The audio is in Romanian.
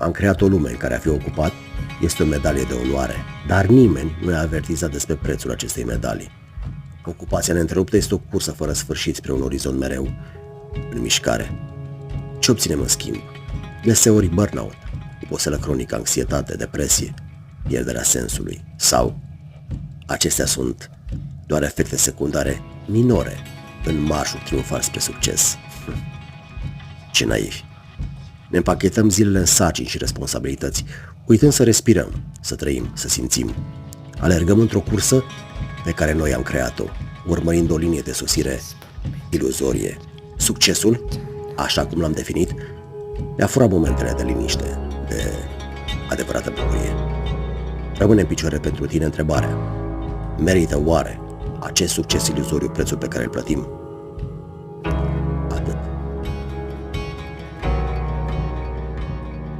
am creat o lume în care a fi ocupat este o medalie de onoare, dar nimeni nu i-a avertizat despre prețul acestei medalii. Ocupația neîntreruptă este o cursă fără sfârșit spre un orizont mereu în mișcare. Ce obținem în schimb? Deseori burnout, oboseală cronică, anxietate, depresie, pierderea sensului sau acestea sunt doar efecte secundare minore în marșul triumfal spre succes. Ce naivi! Ne împachetăm zilele în sarcini și responsabilități, uitând să respirăm, să trăim, să simțim. Alergăm într-o cursă pe care noi am creat-o, urmărind o linie de sosire iluzorie. Succesul, așa cum l-am definit, ne-a furat momentele de liniște, de adevărată bucurie. Rămâne în picioare pentru tine întrebarea: merită oare acest succes iluzoriu prețul pe care îl plătim?